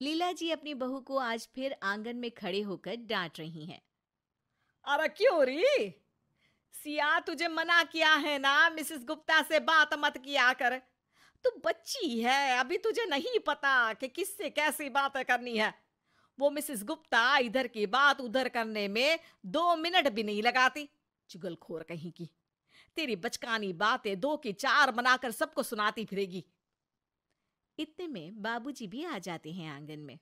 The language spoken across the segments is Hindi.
लीला जी अपनी बहू को आज फिर आंगन में खड़े होकर डांट रही हैं। अरे क्यों री? सिया तुझे मना किया है ना, मिसेस गुप्ता से बात मत किया कर। तू बच्ची है, अभी तुझे नहीं पता कि किससे कैसी बातें करनी है। वो मिसेस गुप्ता इधर की बात उधर करने में 2 मिनट भी नहीं लगाती। चुगलखोर कहीं की। तेरी बचकानी बातें 2 की 4 बनाकर सबको सुनाती फिरेगी। इतने में बाबूजी भी आ जाते हैं आंगन में।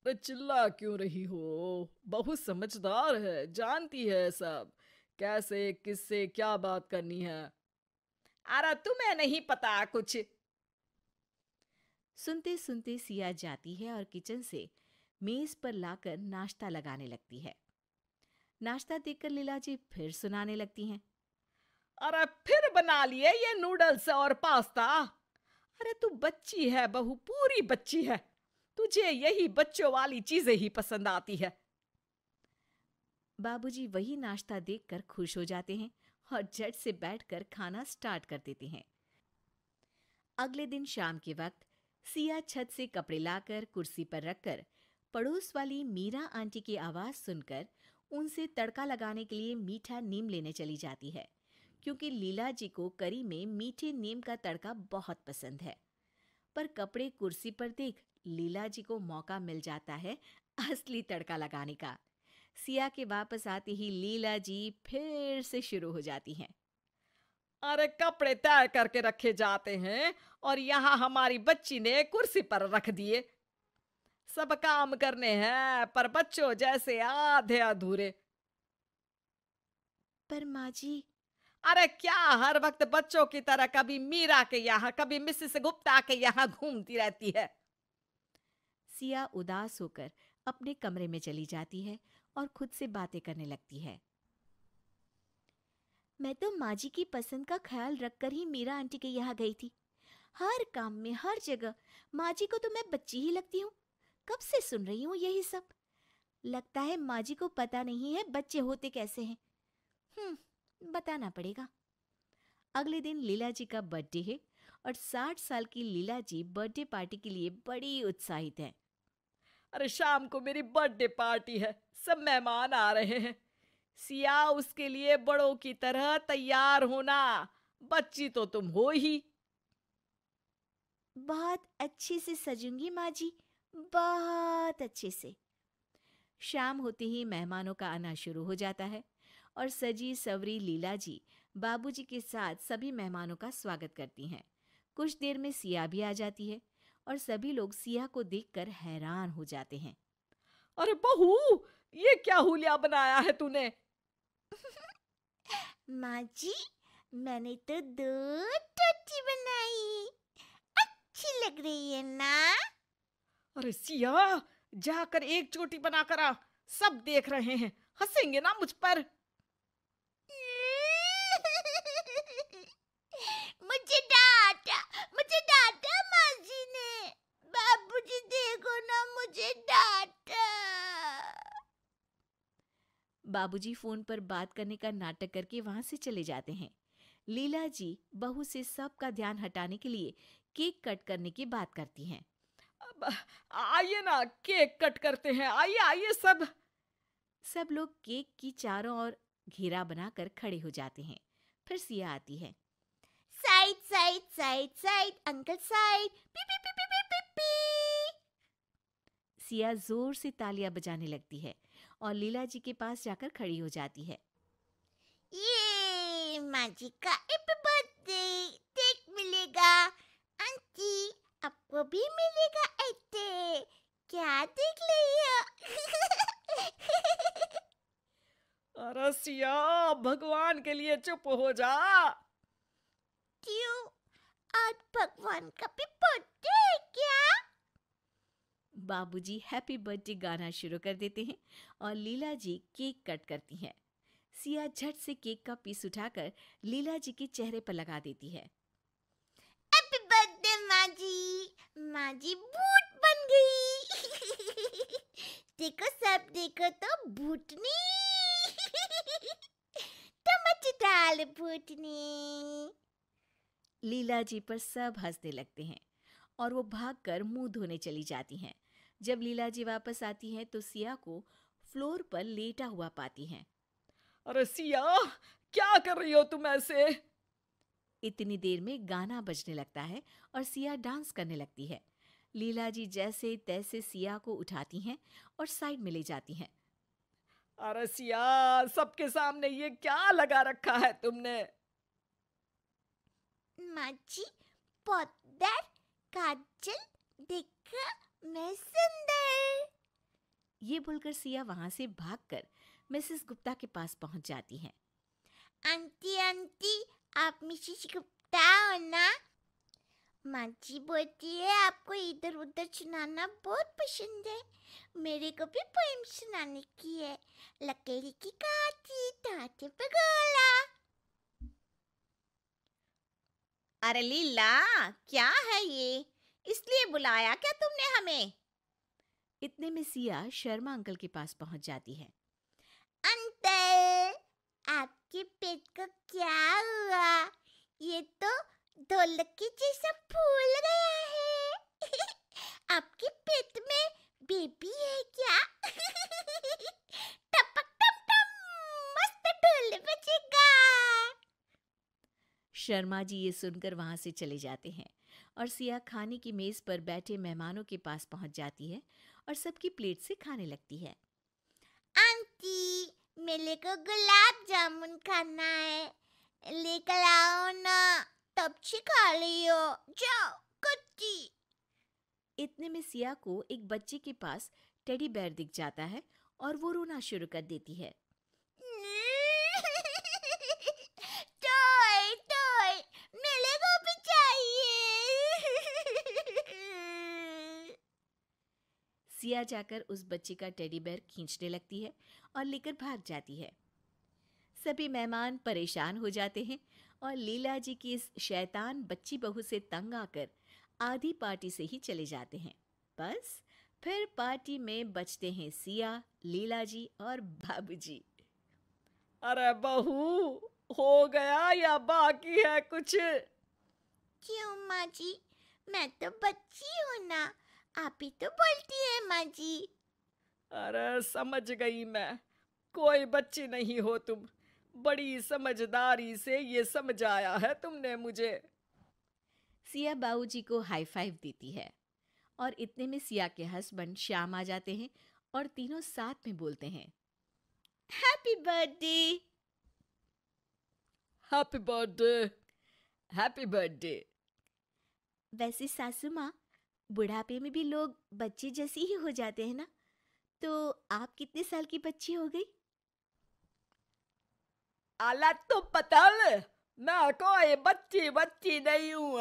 अरे चिल्ला क्यों रही हो? बहू समझदार है, जानती है सब, कैसे किससे क्या बात करनी है। अरे तुम्हें नहीं पता कुछ। सुनते सुनते सिया जाती है और किचन से मेज पर लाकर नाश्ता लगाने लगती है। नाश्ता देखकर लीला जी फिर सुनाने लगती हैं। अरे फिर बना लिए ये नूडल्स और पास्ता? अरे तू बच्ची है बहू, पूरी बच्ची है। तुझे यही बच्चों वाली चीजें ही पसंद आती है। बाबूजी वही नाश्ता देखकर खुश हो जाते हैं और झट से बैठकर खाना स्टार्ट कर देते हैं। अगले दिन शाम के वक्त सिया छत से कपड़े लाकर कुर्सी पर रखकर पड़ोस वाली मीरा आंटी की आवाज सुनकर उनसे तड़का लगाने के लिए मीठा नीम लेने चली जाती है, क्योंकि लीला जी को करी में मीठे नीम का तड़का बहुत पसंद है। पर कपड़े कुर्सी पर देख लीला जी को मौका मिल जाता है असली तड़का लगाने का। सिया के वापस आते ही लीला जी फिर से शुरू हो जाती हैं। अरे कपड़े तय करके रखे जाते हैं और यहाँ हमारी बच्ची ने कुर्सी पर रख दिए। सब काम करने हैं पर बच्चों जैसे आधे अधूरे। पर माँ जी। अरे क्या हर वक्त बच्चों की तरह कभी मीरा के यहाँ कभी मिसेस गुप्ता के यहाँ घूमती रहती है? सिया उदास होकर अपने कमरे में चली जाती है और खुद से बातें करने लगती है। मैं तो माँ जी की पसंद का ख्याल रखकर ही मीरा आंटी के यहाँ गई थी। हर काम में हर जगह माँ जी को तो मैं बच्ची ही लगती हूँ। कब से सुन रही हूँ यही सब। लगता है माँ जी को पता नहीं है बच्चे होते कैसे हैं। बताना पड़ेगा। अगले दिन लीला जी का बर्थडे है और 60 साल की लीला जी बर्थडे पार्टी के लिए बड़ी उत्साहित है। अरे शाम को मेरी बर्थडे पार्टी है, सब मेहमान आ रहे हैं। सिया उसके लिए बड़ों की तरह तैयार होना। बच्ची तो तुम हो ही। बहुत अच्छे से सजूंगी माँ जी, बहुत अच्छे से। शाम होते ही मेहमानों का आना शुरू हो जाता है और सजी सवरी लीला जी बाबूजी के साथ सभी मेहमानों का स्वागत करती हैं। कुछ देर में सिया भी आ जाती है और सभी लोग सिया को देखकर हैरान हो जाते हैं। अरे बहू, ये क्या हुलिया बनाया है तूने? माँ जी, मैंने तो 2 टोटी बनाई। अच्छी लग रही है ना? अरे सिया, जाकर एक चोटी बनाकर आ। सब देख रहे हैं, हंसेंगे ना मुझ पर। मुझे डांटा माँ जी ने। बाबूजी देखो ना, मुझे डांटा। बाबूजी फोन पर बात करने का नाटक करके वहां से चले जाते हैं। लीला जी बहू से सबका ध्यान हटाने के लिए केक कट करने की बात करती हैं। अब आइए ना, केक कट करते हैं, आइए आइए सब। सब लोग केक की चारों ओर घेरा बनाकर खड़े हो जाते हैं। फिर सिया आती है। Side side side side uncle side, P P P P P P P. Siya जोर से तालियां बजाने लगती है और लीला जी के पास जाकर खड़ी हो जाती है। ये माँ जी का हैप्पी बर्थडे केक मिलेगा। आंटी, आपको भी मिलेगा ऐसे। क्या देख रही हो? अरे सिया, भगवान के लिए चुप हो जा। क्यों? आज भगवान का भी बर्थडे है क्या? बाबूजी हैप्पी बर्थडे गाना शुरू कर देते हैं और लीला जी केक कट करती हैं। सिया झट से केक का पीस उठाकर लीला जी के चेहरे पर लगा देती है। हैप्पी बर्थडे माँ जी। माँ जी भूत बन गई। देखो सब देखो तो भूतनी। टमाटर डाल भूतनी। लीला जी पर सब हंसने लगते हैं और वो भागकर मुंह धोने चली जाती हैं। जब लीला जी वापस आती हैं तो सिया को फ्लोर पर लेटा हुआ पाती हैं। अरे सिया, क्या कर रही हो तुम ऐसे? इतनी देर में गाना बजने लगता है और सिया डांस करने लगती है। लीला जी जैसे तैसे सिया को उठाती हैं और साइड में ले जाती हैं। अरे सिया, सबके सामने ये क्या लगा रखा है तुमने? माँ जी, पाउडर, काजल, देखा मैं सुंदर। ये बोलकर सिया वहां से भागकर मिसेस गुप्ता के पास पहुंच जाती हैं। आंटी आंटी, आप मिसेस गुप्ता हो ना? माँ जी बोलती है आपको इधर उधर सुनाना बहुत पसंद है। मेरे को भी पोएम सुनाने की है। लकड़ी की काठी, टाटे पे गोला। अरे लीला, क्या है ये? इसलिए बुलाया क्या तुमने हमें? इतने में सिया शर्मा अंकल के पास पहुंच जाती है। अंकल, आपके पेट को क्या हुआ? ये तो ढोलक के जैसा फूल गया है। आपके पेट में बेबी है क्या? टपक टप टप, मस्त ढोल बजेगा। शर्मा जी ये सुनकर वहां से चले जाते हैं और सिया खाने की मेज पर बैठे मेहमानों के पास पहुंच जाती है और सबकी प्लेट से खाने लगती है। आंटी, मेरे को गुलाब जामुन खाना है, लेकर आओ ना। तब से खा लियो, जाओ कुत्ती। इतने में सिया को एक बच्चे के पास टेडी बेयर दिख जाता है और वो रोना शुरू कर देती है। टॉय टॉय, मेरे को भी चाहिए। सिया जाकर उस बच्चे का टेडी बेयर खींचने लगती है और लेकर भाग जाती है। सभी मेहमान परेशान हो जाते हैं और लीला जी की इस शैतान बच्ची बहू से तंग आकर आधी पार्टी से ही चले जाते हैं। बस फिर पार्टी में बचते हैं सिया, लीला जी और बाबूजी। अरे बहू, हो गया या बाकी है कुछ? क्यों माँ जी, मैं तो बच्ची हूँ ना, आप ही तो बोलती है माँ जी। अरे समझ गई मैं, कोई बच्ची नहीं हो तुम। बड़ी समझदारी से ये समझाया है तुमने मुझे। सिया बाबूजी को हाई फाइव देती है और इतने में सिया के हस्बैंड श्याम आ जाते हैं और तीनों साथ में बोलते हैं, happy birthday, happy birthday, happy birthday. वैसे सासू माँ, बुढ़ापे में भी लोग बच्चे जैसे ही हो जाते हैं ना, तो आप कितने साल की बच्ची हो गई? आला तो पतल, मैं कोई बच्ची बच्ची नहीं हूँ।